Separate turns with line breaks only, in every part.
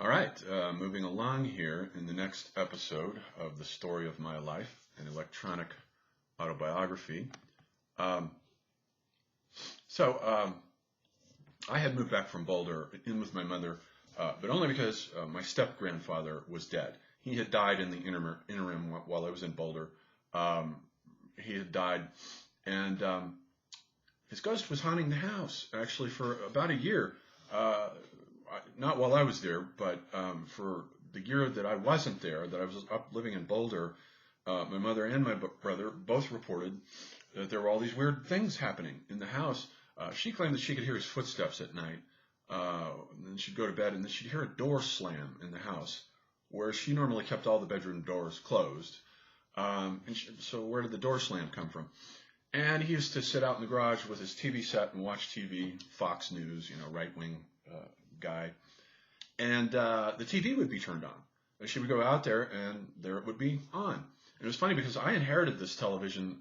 All right, moving along here in the next episode of The Story of My Life, an electronic autobiography. Um, so, I had moved back from Boulder in with my mother, but only because my step-grandfather was dead. He had died in the interim while I was in Boulder. Um, he had died, and his ghost was haunting the house, actually, for about a year. Uh, not while I was there, but for the year that I wasn't there, that I was up living in Boulder, my mother and my brother both reported that there were all these weird things happening in the house. She claimed that she could hear his footsteps at night. And then she'd go to bed, and then she'd hear a door slam in the house, where she normally kept all the bedroom doors closed. So where did the door slam come from? And he used to sit out in the garage with his TV set and watch TV, Fox News, right-wing guy. And the TV would be turned on. And she would go out there, and there it would be on. And it was funny because I inherited this television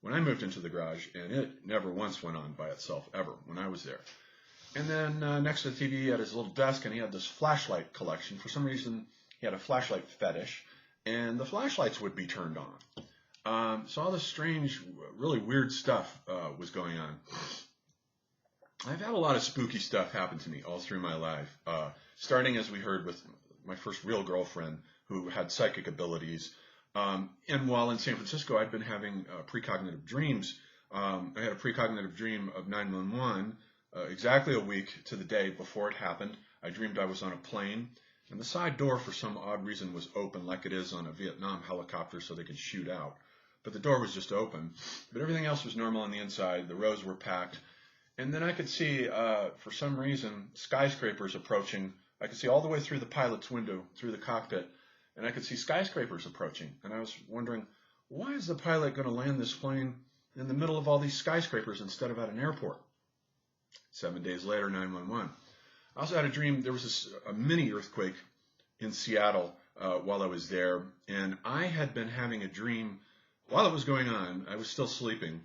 when I moved into the garage, and it never once went on by itself, ever, when I was there. And then next to the TV, he had his little desk, and he had this flashlight collection. For some reason, he had a flashlight fetish, and the flashlights would be turned on. So all this strange, really weird stuff was going on. I've had a lot of spooky stuff happen to me all through my life, starting, as we heard, with my first real girlfriend who had psychic abilities. And while in San Francisco, I'd been having precognitive dreams. I had a precognitive dream of 911 exactly a week to the day before it happened. I dreamed I was on a plane, and the side door, for some odd reason, was open like it is on a Vietnam helicopter so they can shoot out. But the door was just open. But everything else was normal on the inside. The rows were packed. And then I could see, for some reason, skyscrapers approaching. I could see all the way through the pilot's window, through the cockpit, and I could see skyscrapers approaching. And I was wondering, why is the pilot going to land this plane in the middle of all these skyscrapers instead of at an airport? 7 days later, 911. I also had a dream. There was a mini earthquake in Seattle while I was there, and I had been having a dream while it was going on. I was still sleeping,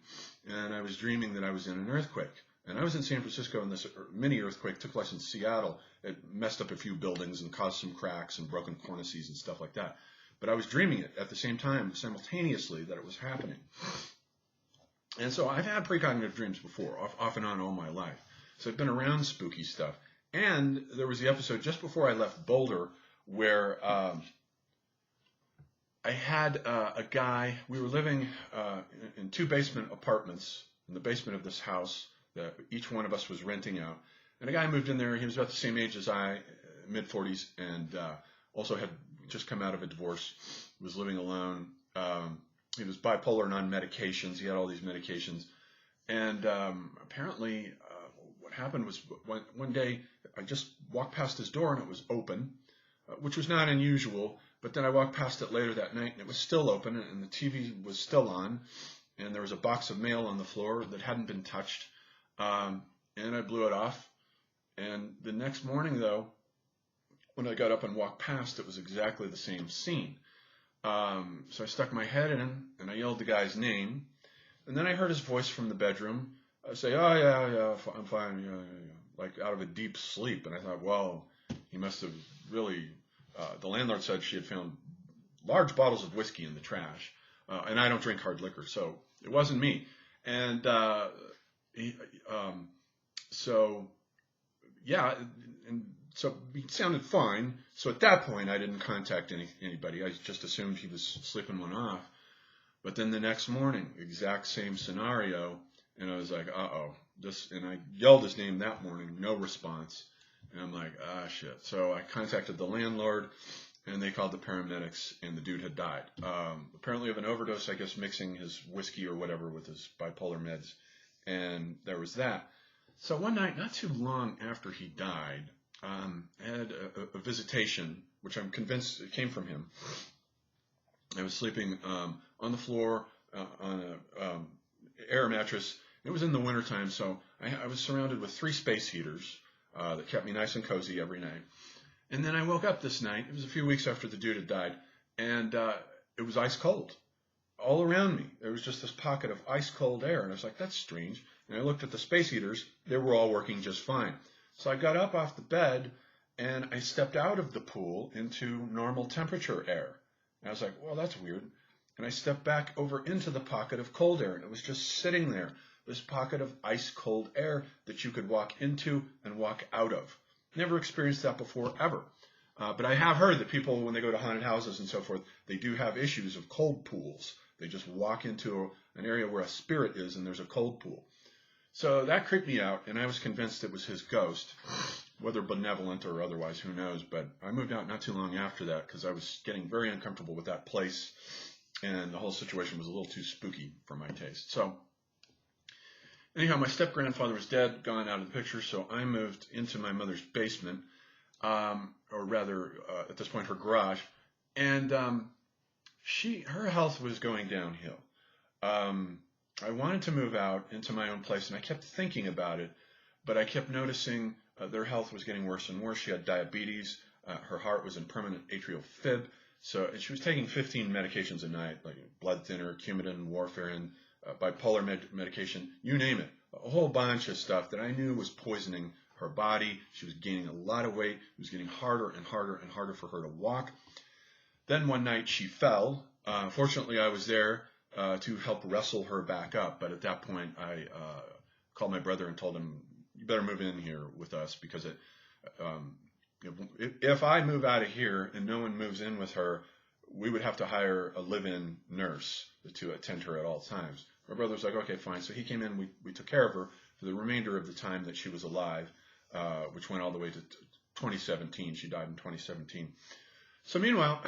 and I was dreaming that I was in an earthquake. And I was in San Francisco, and this mini earthquake took place in Seattle. It messed up a few buildings and caused some cracks and broken cornices and stuff like that. But I was dreaming it at the same time, simultaneously, that it was happening. And so I've had precognitive dreams before, off and on all my life. So I've been around spooky stuff. And there was the episode just before I left Boulder where I had a guy. We were living in two basement apartments in the basement of this house that each one of us was renting out. And a guy moved in there. He was about the same age as I, mid-40s, and also had just come out of a divorce, was living alone. He was bipolar and on medications. He had all these medications. And apparently what happened was one day I just walked past his door and it was open, which was not unusual. But then I walked past it later that night and it was still open and the TV was still on. And there was a box of mail on the floor that hadn't been touched. And I blew it off. And the next morning, though, when I got up and walked past, it was exactly the same scene. So I stuck my head in and I yelled the guy's name. And then I heard his voice from the bedroom say, "Oh, yeah, I'm fine, yeah," like out of a deep sleep. And I thought, well, he must have really, the landlord said she had found large bottles of whiskey in the trash. And I don't drink hard liquor, so it wasn't me. And so he sounded fine. So at that point, I didn't contact anybody. I just assumed he was sleeping one off. But then the next morning, exact same scenario, and I was like, uh-oh. And I yelled his name that morning, no response. And I'm like, shit. So I contacted the landlord, and they called the paramedics, and the dude had died. Apparently of an overdose, I guess, mixing his whiskey or whatever with his bipolar meds. And there was that. So one night, not too long after he died, I had a visitation, which I'm convinced it came from him. I was sleeping on the floor on an air mattress. It was in the wintertime, so I was surrounded with 3 space heaters that kept me nice and cozy every night. And then I woke up this night. It was a few weeks after the dude had died, and it was ice cold. All around me, there was just this pocket of ice cold air, and I was like, that's strange. And I looked at the space heaters. They were all working just fine. So I got up off the bed, and I stepped out of the pool into normal temperature air. And I was like, well, that's weird. And I stepped back over into the pocket of cold air, and it was just sitting there, this pocket of ice cold air that you could walk into and walk out of. Never experienced that before, ever. But I have heard that people, when they go to haunted houses and so forth, they do have issues of cold pools. They just walk into an area where a spirit is and there's a cold pool. So that creeped me out, and I was convinced it was his ghost, whether benevolent or otherwise, who knows. But I moved out not too long after that because I was getting very uncomfortable with that place, and the whole situation was a little too spooky for my taste. So anyhow, my step-grandfather was dead, gone out of the picture, so I moved into my mother's basement, or rather, at this point, her garage, and her health was going downhill. I wanted to move out into my own place, and I kept thinking about it, but I kept noticing their health was getting worse and worse. She had diabetes. Her heart was in permanent atrial fib. So she was taking 15 medications a night, like blood thinner, Coumadin, warfarin, bipolar medication, you name it. A whole bunch of stuff that I knew was poisoning her body. She was gaining a lot of weight. It was getting harder and harder and harder for her to walk. Then one night she fell. Fortunately, I was there to help wrestle her back up. But at that point, I called my brother and told him, you better move in here with us, because if I move out of here and no one moves in with her, we would have to hire a live-in nurse to attend her at all times. My brother was like, okay, fine. So he came in. We took care of her for the remainder of the time that she was alive, which went all the way to 2017. She died in 2017. So meanwhile,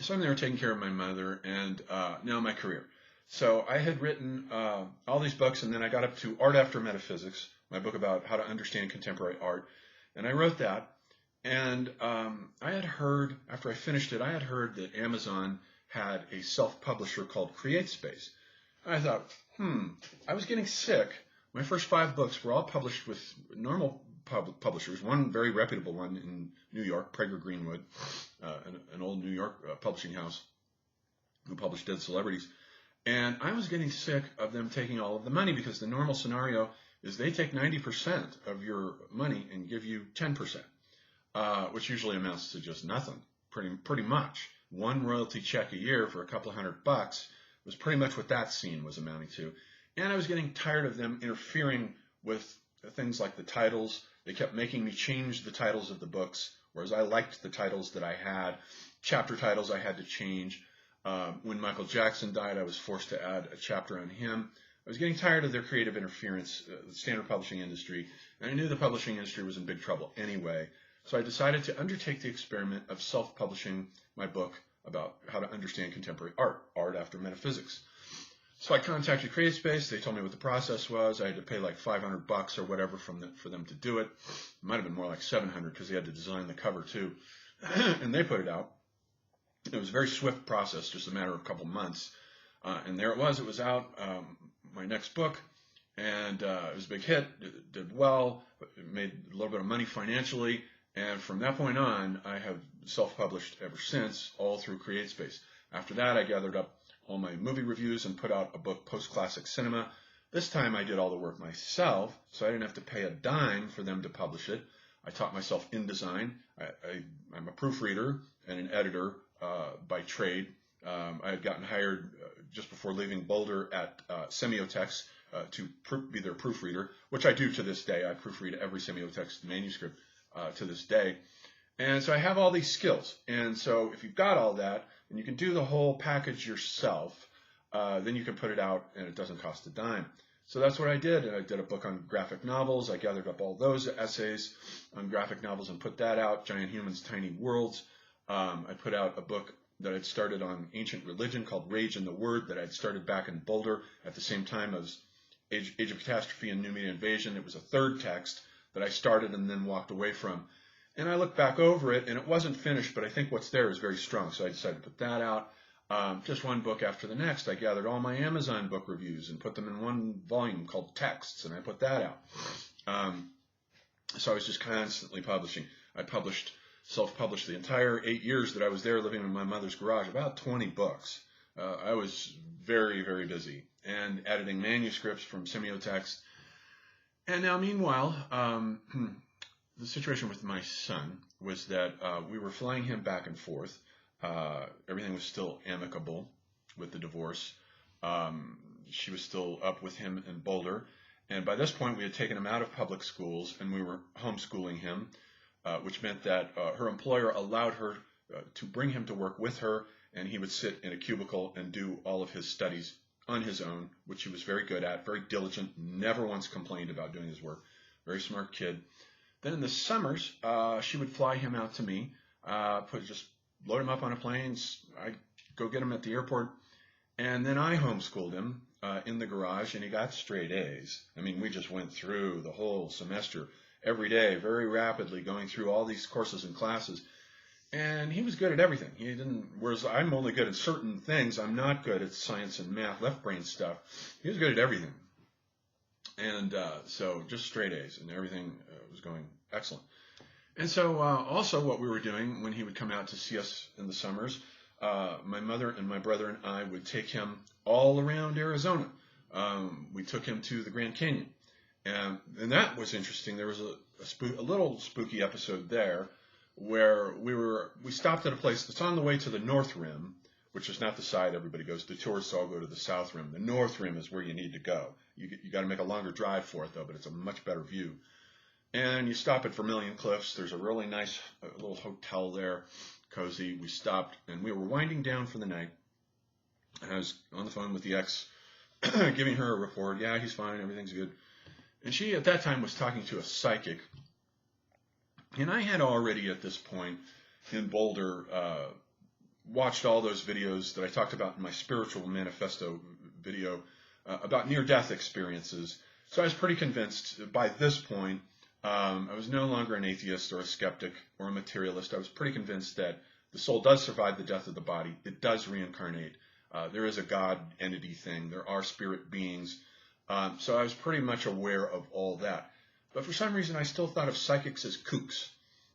so I'm there taking care of my mother, and now my career. So I had written all these books, and then I got up to Art After Metaphysics, my book about how to understand contemporary art. And I wrote that, and I had heard, after I finished it, I had heard that Amazon had a self-publisher called CreateSpace. And I thought, I was getting sick. My first 5 books were all published with normal publishers, one very reputable one in New York, Prager Greenwood, an old New York publishing house who published dead celebrities. And I was getting sick of them taking all of the money, because the normal scenario is they take 90% of your money and give you 10%, which usually amounts to just nothing, pretty much. One royalty check a year for a couple of $100 was pretty much what that scene was amounting to. And I was getting tired of them interfering with things like the titles. They kept making me change the titles of the books, whereas I liked the titles that I had. Chapter titles I had to change. When Michael Jackson died, I was forced to add a chapter on him. I was getting tired of their creative interference, the standard publishing industry, and I knew the publishing industry was in big trouble anyway. So I decided to undertake the experiment of self-publishing my book about how to understand contemporary art, Art After Metaphysics. So I contacted CreateSpace. They told me what the process was. I had to pay like $500 or whatever for them to do it. It might have been more like $700 because they had to design the cover too. And they put it out. It was a very swift process, just a matter of a couple months. And there it was. It was out, my next book. And it was a big hit. It did well. It made a little bit of money financially. And from that point on, I have self-published ever since, all through CreateSpace. After that, I gathered up all my movie reviews and put out a book, Post-Classic Cinema. This time I did all the work myself, so I didn't have to pay a dime for them to publish it. I taught myself InDesign. I'm a proofreader and an editor by trade. I had gotten hired just before leaving Boulder at Semiotext to be their proofreader, which I do to this day. I proofread every Semiotext manuscript to this day. And so I have all these skills. And so if you've got all that, and you can do the whole package yourself, then you can put it out and it doesn't cost a dime. So that's what I did. And I did a book on graphic novels. I gathered up all those essays on graphic novels and put that out, Giant Humans, Tiny Worlds. I put out a book that I'd started on ancient religion called Rage in the Word that I'd started back in Boulder at the same time as Age of Catastrophe and New Media Invasion. It was a third text that I started and then walked away from. And I looked back over it, and it wasn't finished, but I think what's there is very strong. So I decided to put that out. Just one book after the next. I gathered all my Amazon book reviews and put them in one volume called Texts, and I put that out. So I was just constantly publishing. I self-published the entire 8 years that I was there living in my mother's garage, about 20 books. I was very, very busy, and editing manuscripts from Semiotext. And now, meanwhile, the situation with my son was that we were flying him back and forth. Everything was still amicable with the divorce. She was still up with him in Boulder. And by this point, we had taken him out of public schools and we were homeschooling him, which meant that her employer allowed her to bring him to work with her, and he would sit in a cubicle and do all of his studies on his own, which he was very good at, very diligent, never once complained about doing his work. Very smart kid. Then in the summers, she would fly him out to me, just load him up on a plane. I'd go get him at the airport, and then I homeschooled him in the garage, and he got straight A's. I mean, we just went through the whole semester every day, very rapidly, going through all these courses and classes. And he was good at everything. Whereas I'm only good at certain things. I'm not good at science and math, left brain stuff. He was good at everything. And so just straight A's, and everything was going excellent. And so also what we were doing when he would come out to see us in the summers, my mother and my brother and I would take him all around Arizona. We took him to the Grand Canyon. And that was interesting. There was a little spooky episode there where we stopped at a place that's on the way to the North Rim, which is not the side everybody goes. The tourists all go to the South Rim. The North Rim is where you need to go. You got to make a longer drive for it, though, but it's a much better view. And you stop at Vermilion Cliffs. There's a really nice little hotel there, cozy. We stopped, and we were winding down for the night. And I was on the phone with the ex, giving her a report. Yeah, he's fine. Everything's good. And she, at that time, was talking to a psychic. And I had already, at this point, in Boulder, watched all those videos that I talked about in my spiritual manifesto video about near-death experiences. So I was pretty convinced by this point. I was no longer an atheist or a skeptic or a materialist. I was pretty convinced that the soul does survive the death of the body. It does reincarnate. There is a God entity thing. There are spirit beings. So I was pretty much aware of all that. But for some reason, I still thought of psychics as kooks,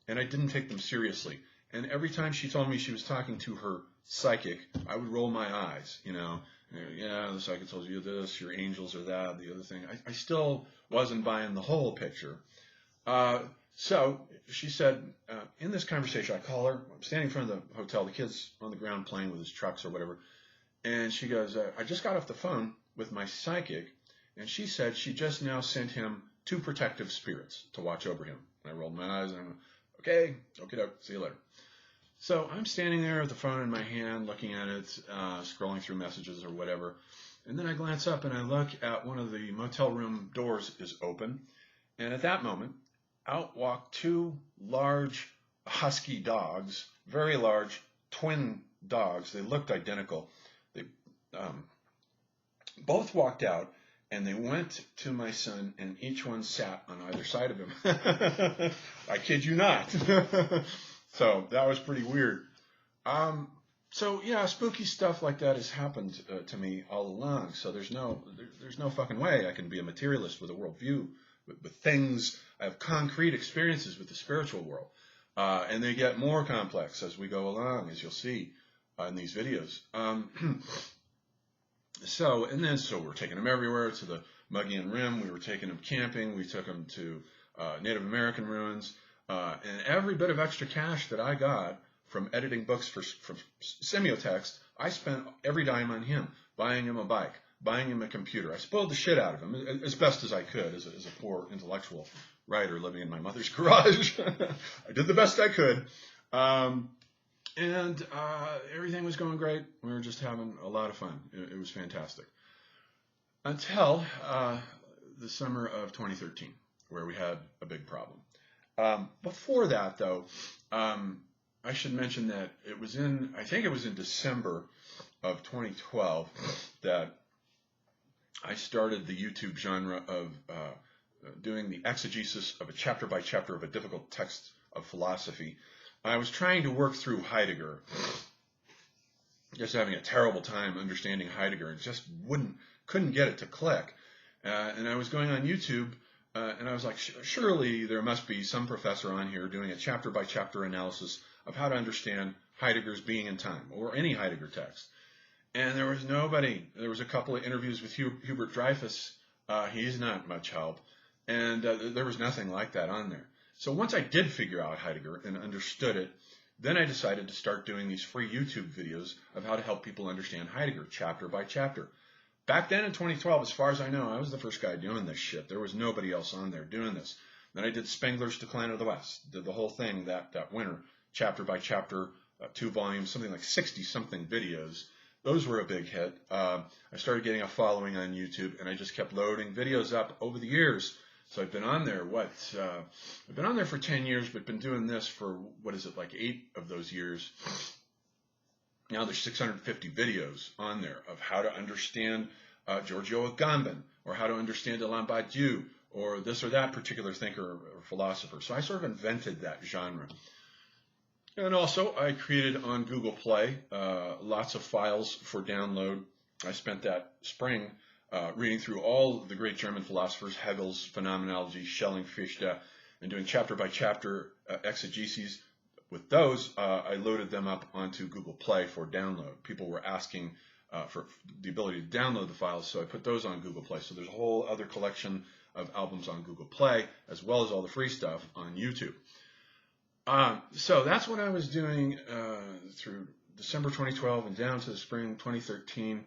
and I didn't take them seriously. And every time she told me she was talking to her psychic, I would roll my eyes, Yeah, the psychic told you this, your angels are that, the other thing. I still wasn't buying the whole picture. So she said, in this conversation, I call her, I'm standing in front of the hotel, the kid's on the ground playing with his trucks or whatever, and she goes, I just got off the phone with my psychic, and she said she just now sent him 2 protective spirits to watch over him. And I rolled my eyes and I went, okay, see you later. So I'm standing there with the phone in my hand, looking at it, scrolling through messages or whatever. And then I glance up and I look at one of the motel room doors is open. And at that moment, out walk 2 large husky dogs, very large twin dogs. They looked identical. They both walked out. And they went to my son, and each one sat on either side of him. I kid you not. So that was pretty weird. So yeah, spooky stuff like that has happened to me all along. So there's no fucking way I can be a materialist with a worldview, with things. I have concrete experiences with the spiritual world, and they get more complex as we go along, as you'll see in these videos. So we're taking them everywhere, to the Mogollon Rim. We were taking them camping. We took them to Native American ruins. And every bit of extra cash that I got from editing books from semiotext, I spent every dime on him, buying him a bike, buying him a computer. I spoiled the shit out of him as best as I could as a poor intellectual writer living in my mother's garage. I did the best I could. And everything was going great. We were just having a lot of fun. It was fantastic. Until the summer of 2013, where we had a big problem. Before that, though, I should mention that I think it was in December of 2012 that I started the YouTube genre of doing the exegesis of a chapter by chapter of a difficult text of philosophy. I was trying to work through Heidegger, just having a terrible time understanding Heidegger, and just couldn't get it to click. And I was going on YouTube, and I was like, surely there must be some professor on here doing a chapter by chapter analysis of how to understand Heidegger's being and time, or any Heidegger text. And there was nobody. There was a couple of interviews with Hubert Dreyfus. He's not much help. And there was nothing like that on there. So once I did figure out Heidegger and understood it, then I decided to start doing these free YouTube videos of how to help people understand Heidegger, chapter by chapter. Back then in 2012, as far as I know, I was the first guy doing this shit. There was nobody else on there doing this. Then I did Spengler's Decline of the West, did the whole thing that winter, chapter by chapter, 2 volumes, something like 60-something videos. Those were a big hit. I started getting a following on YouTube, and I just kept loading videos up over the years. So I've been on there, I've been on there for 10 years, but been doing this for, like 8 of those years. Now there's 650 videos on there of how to understand Giorgio Agamben, or how to understand Alain Badiou, or this or that particular thinker or philosopher. So I sort of invented that genre. And also I created on Google Play lots of files for download. I spent that spring reading through all the great German philosophers, Hegel's Phenomenology, Schelling, Fichte, and doing chapter by chapter exegeses. With those, I loaded them up onto Google Play for download. People were asking for the ability to download the files, so I put those on Google Play. So there's a whole other collection of albums on Google Play, as well as all the free stuff on YouTube. So that's what I was doing through December 2012 and down to the spring 2013.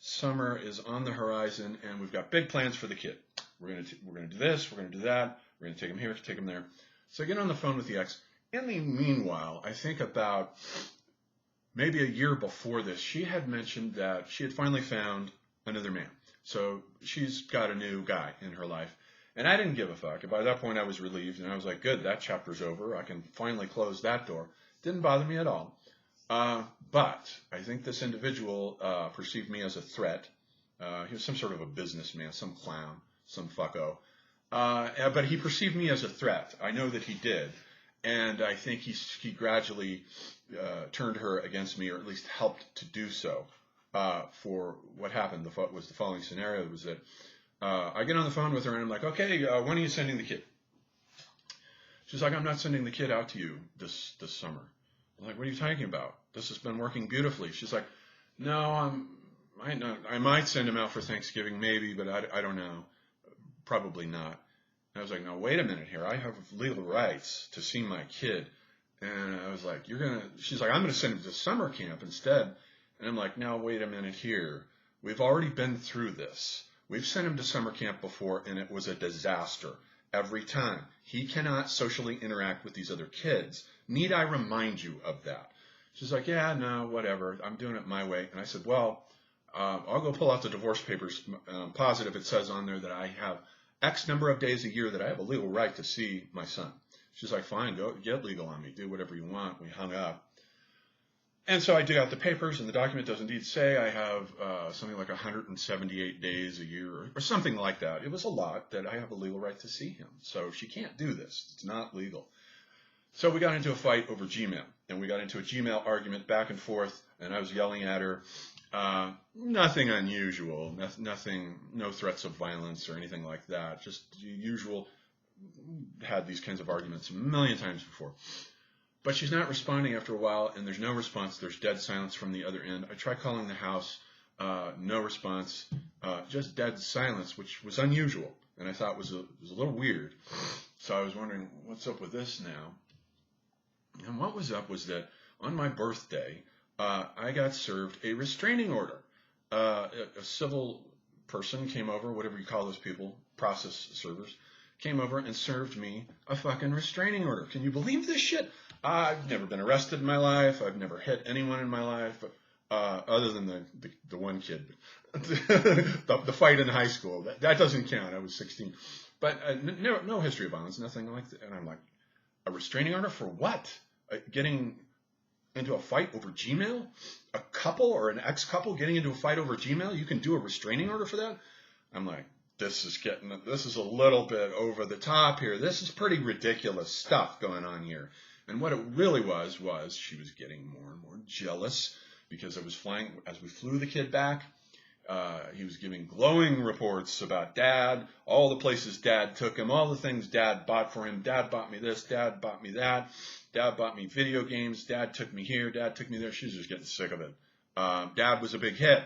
Summer is on the horizon, and we've got big plans for the kid. We're gonna do this, we're gonna do that, we're gonna take him here, take him there. So I get on the phone with the ex. In the meanwhile, I think about maybe a year before this, she had mentioned that she had finally found another man. So she's got a new guy in her life. And I didn't give a fuck. By that point, I was relieved, and I was like, good, that chapter's over. I can finally close that door. Didn't bother me at all. But I think this individual perceived me as a threat. He was some sort of a businessman, some clown, some fucko. But he perceived me as a threat. I know that he did. And I think he gradually turned her against me, or at least helped to do so. For what happened, was the following scenario was that I get on the phone with her, and I'm like, okay, when are you sending the kid? She's like, I'm not sending the kid out to you this summer. I'm like, what are you talking about? This has been working beautifully. She's like, no, I might send him out for Thanksgiving, maybe, but I don't know. Probably not. And I was like, no, wait a minute here. I have legal rights to see my kid. And I was like, she's like, I'm going to send him to summer camp instead. And I'm like, now, wait a minute here. We've already been through this. We've sent him to summer camp before, and it was a disaster every time. He cannot socially interact with these other kids. Need I remind you of that? She's like, yeah, no, whatever. I'm doing it my way. And I said, well, I'll go pull out the divorce papers. Positive it says on there that I have X number of days a year that I have a legal right to see my son. She's like, fine, go get legal on me. Do whatever you want. We hung up. And so I dig out the papers, and the document does indeed say I have something like 178 days a year or something like that. It was a lot that I have a legal right to see him. So she can't do this. It's not legal. So we got into a fight over Gmail, and we got into a Gmail argument back and forth, and I was yelling at her. Nothing unusual, nothing, no threats of violence or anything like that. Just usual, had these kinds of arguments a million times before. But she's not responding after a while, and there's no response. There's dead silence from the other end. I try calling the house, no response, just dead silence, which was unusual, and I thought was a little weird. So I was wondering, what's up with this now? And what was up was that on my birthday, I got served a restraining order. A civil person came over, whatever you call those people, process servers, came over and served me a fucking restraining order. Can you believe this shit? I've never been arrested in my life. I've never hit anyone in my life, other than the one kid. the fight in high school. That doesn't count. I was 16. But no history of violence, nothing like that. And I'm like, a restraining order for what? Getting into a fight over Gmail? A couple or an ex-couple getting into a fight over Gmail? You can do a restraining order for that? I'm like, this is a little bit over the top here. This is pretty ridiculous stuff going on here. And what it really was she was getting more and more jealous because I was flying, as we flew the kid back, he was giving glowing reports about Dad, all the places Dad took him, all the things Dad bought for him. Dad bought me this, Dad bought me that, Dad bought me video games, Dad took me here, Dad took me there. She was just getting sick of it. Dad was a big hit.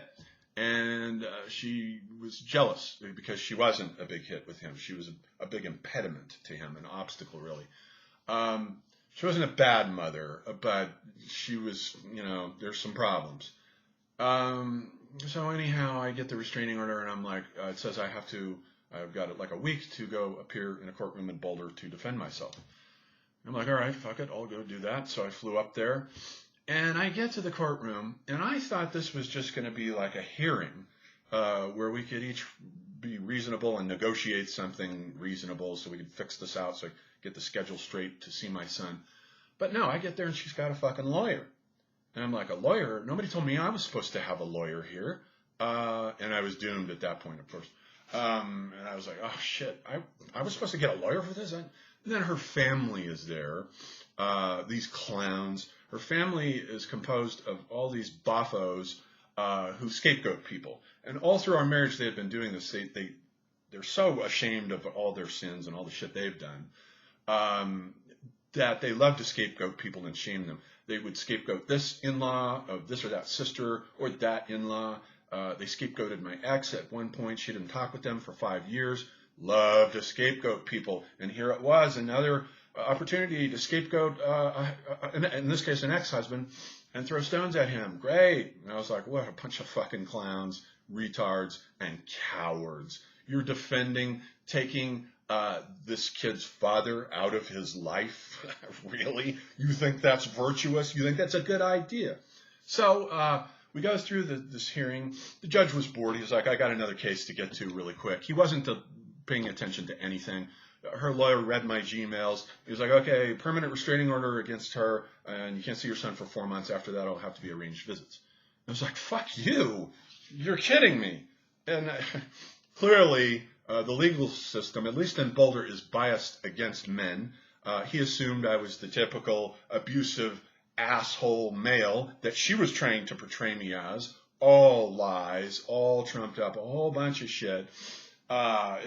And she was jealous because she wasn't a big hit with him. She was a big impediment to him, an obstacle, really. She wasn't a bad mother, but she was, there's some problems. So anyhow, I get the restraining order, and I'm like, it says I've got like a week to go appear in a courtroom in Boulder to defend myself. I'm like, all right, fuck it, I'll go do that. So I flew up there, and I get to the courtroom, and I thought this was just going to be like a hearing where we could each be reasonable and negotiate something reasonable so we could fix this out so I could get the schedule straight to see my son. But no, I get there, and she's got a fucking lawyer. And I'm like, a lawyer? Nobody told me I was supposed to have a lawyer here. And I was doomed at that point, of course. And I was like, oh, shit, I was supposed to get a lawyer for this? And then her family is there, these clowns. Her family is composed of all these boffos who scapegoat people. And all through our marriage, they had been doing this. They're so ashamed of all their sins and all the shit they've done that they love to scapegoat people and shame them. They would scapegoat this in-law of this or that sister or that in-law. They scapegoated my ex at one point. She didn't talk with them for 5 years. Loved to scapegoat people. And here it was, another opportunity to scapegoat, in this case, an ex-husband, and throw stones at him. Great. And I was like, what a bunch of fucking clowns, retards, and cowards. You're defending taking this kid's father out of his life? Really? You think that's virtuous? You think that's a good idea? So we go through this hearing. The judge was bored. He was like, I got another case to get to really quick. He wasn't paying attention to anything. Her lawyer read my Gmails. He was like, okay, permanent restraining order against her, and you can't see your son for 4 months. After that, it'll have to be arranged visits. I was like, fuck you. You're kidding me. And clearly, the legal system, at least in Boulder, is biased against men. He assumed I was the typical abusive asshole male that she was trying to portray me as. All lies, all trumped up, a whole bunch of shit. What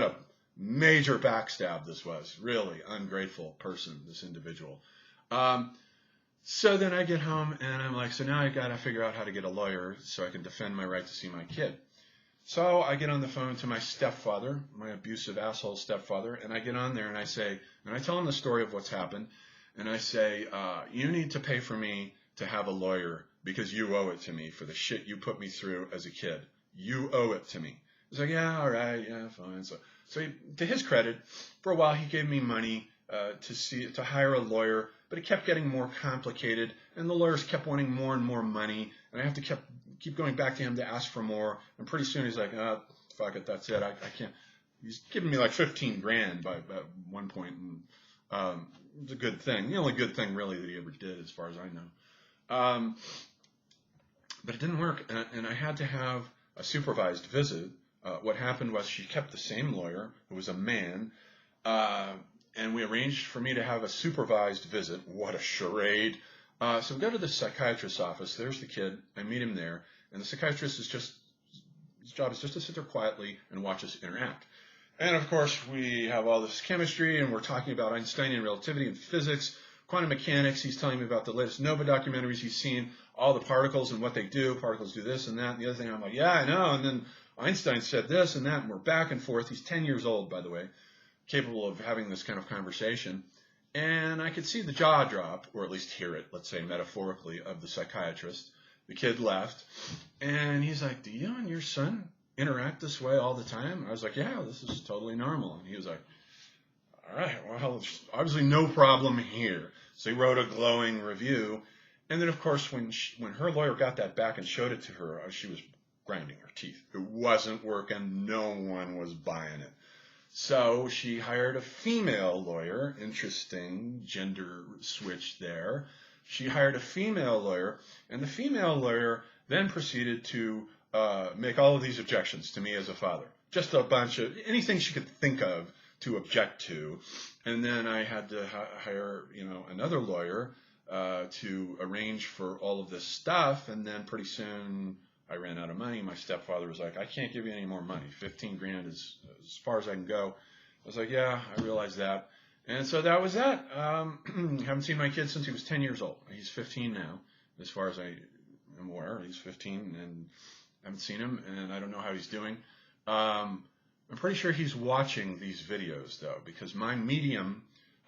a major backstab this was. Really ungrateful person, this individual. So then I get home, and I'm like, so now I got to figure out how to get a lawyer so I can defend my right to see my kid. So I get on the phone to my stepfather, my abusive asshole stepfather, and I get on there and I tell him the story of what's happened, and I say, you need to pay for me to have a lawyer because you owe it to me for the shit you put me through as a kid. You owe it to me. He's like, yeah, all right, yeah, fine. So to his credit, for a while he gave me money to hire a lawyer, but it kept getting more complicated, and the lawyers kept wanting more and more money, and I have to keep going back to him to ask for more, and pretty soon he's like, fuck it, that's it, I can't. He's giving me like 15 grand by one point, and it's a good thing. The only good thing really that he ever did, as far as I know. But it didn't work, and I had to have a supervised visit. What happened was she kept the same lawyer, who was a man, and we arranged for me to have a supervised visit. What a charade. So we go to the psychiatrist's office. There's the kid. I meet him there. And the psychiatrist his job is just to sit there quietly and watch us interact. And of course, we have all this chemistry, and we're talking about Einsteinian relativity and physics, quantum mechanics. He's telling me about the latest NOVA documentaries he's seen, all the particles and what they do. Particles do this and that and the other thing. I'm like, yeah, I know. And then Einstein said this and that, and we're back and forth. He's 10 years old, by the way, capable of having this kind of conversation. And I could see the jaw drop, or at least hear it, let's say metaphorically, of the psychiatrist. The kid left, and he's like, do you and your son interact this way all the time? And I was like, yeah, this is totally normal. And he was like, all right, well, there's obviously no problem here. So he wrote a glowing review. And then, of course, when her lawyer got that back and showed it to her, she was grinding her teeth. It wasn't working. No one was buying it. So she hired a female lawyer. Interesting gender switch there. She hired a female lawyer, and the female lawyer then proceeded to make all of these objections to me as a father. Just a bunch of anything she could think of to object to. And then I had to hire, another lawyer to arrange for all of this stuff. And then pretty soon I ran out of money. My stepfather was like, I can't give you any more money. 15 grand is as far as I can go. I was like, yeah, I realize that. And so that was that. Haven't seen my kid since he was 10 years old. He's 15 now, as far as I am aware. He's 15 and I haven't seen him, and I don't know how he's doing. I'm pretty sure he's watching these videos, though, because my medium,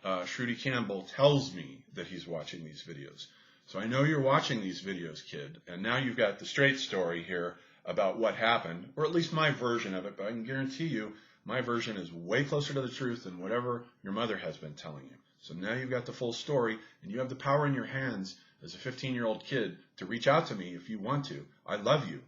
Shruti Campbell, tells me that he's watching these videos. So I know you're watching these videos, kid, and now you've got the straight story here about what happened, or at least my version of it, but I can guarantee you my version is way closer to the truth than whatever your mother has been telling you. So now you've got the full story, and you have the power in your hands as a 15-year-old kid to reach out to me if you want to. I love you.